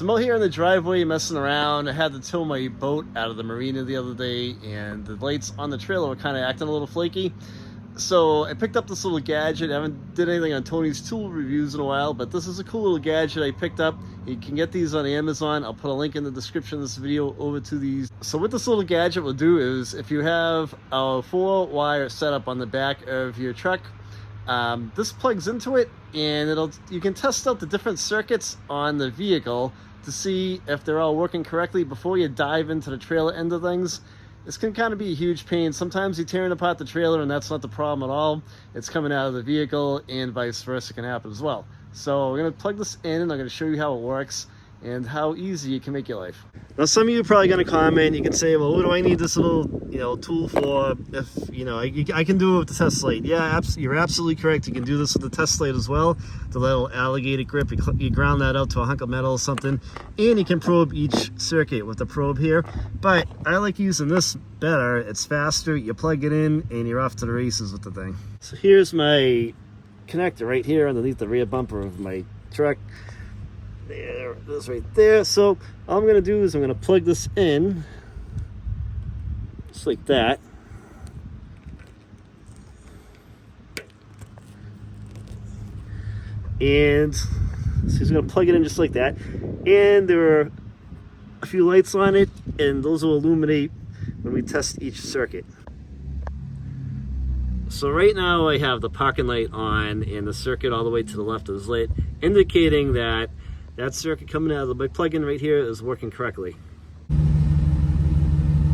So I'm out here in the driveway messing around. I had to tow my boat out of the marina the other day, and the lights on the trailer were kind of acting a little flaky. So I picked up this little gadget. I haven't did anything on Tony's tool reviews in a while, but this is a cool little gadget I picked up. You can get these on Amazon. I'll put a link in the description of this video over to these. So what this little gadget will do is, if you have a 4-wire setup on the back of your truck, this plugs into it, and you can test out the different circuits on the vehicle to see if they're all working correctly before you dive into the trailer end of things. This can kind of be a huge pain. Sometimes you're tearing apart the trailer and that's not the problem at all. It's coming out of the vehicle, and vice versa can happen as well. So we're going to plug this in, and I'm going to show you how it works and how easy it can make your life. Now, some of you are probably going to comment. You can say, well, what do I need this little tool for if I can do it with the test light? Yeah, you're absolutely correct. You can do this with the test light as well. The little alligator grip, you ground that out to a hunk of metal or something, and you can probe each circuit with the probe here. But I like using this better. It's faster. You plug it in and you're off to the races with the thing. So here's my connector right here underneath the rear bumper of my truck. There it is right there. So all I'm going to do is I'm going to plug this in just like that. And so he's going to plug it in just like that. And there are a few lights on it, and those will illuminate when we test each circuit. So right now I have the parking light on, and the circuit all the way to the left is lit, indicating that that circuit coming out of my plug-in right here is working correctly.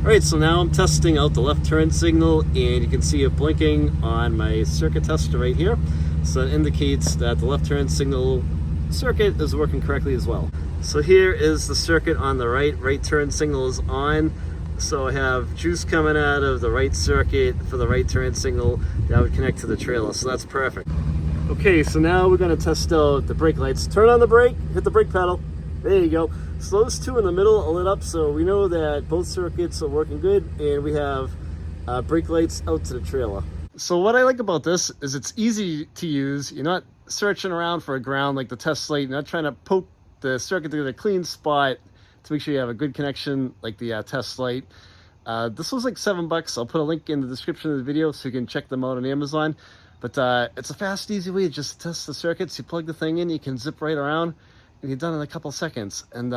Alright, so now I'm testing out the left turn signal, and you can see it blinking on my circuit tester right here. So it indicates that the left turn signal circuit is working correctly as well. So here is the circuit on the right turn signal is on. So I have juice coming out of the right circuit for the right turn signal that would connect to the trailer, so that's perfect. Okay, so now we're going to test out the brake lights. Turn on the brake, hit the brake pedal. There you go. So those two in the middle are lit up, so we know that both circuits are working good, and we have brake lights out to the trailer. So what I like about this is it's easy to use. You're not searching around for a ground like the test light. You're not trying to poke the circuit to the clean spot to make sure you have a good connection like the test light. This was like $7. I'll put a link in the description of the video so you can check them out on Amazon. But it's a fast, easy way to just test the circuits. You plug the thing in, you can zip right around, and you're done in a couple seconds. And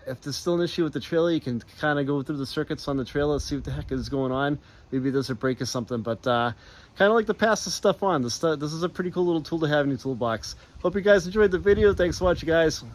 if there's still an issue with the trailer, you can kind of go through the circuits on the trailer, see what the heck is going on. Maybe there's a break or something, but kind of like to pass this stuff on. This is a pretty cool little tool to have in your toolbox. Hope you guys enjoyed the video. Thanks for watching, guys.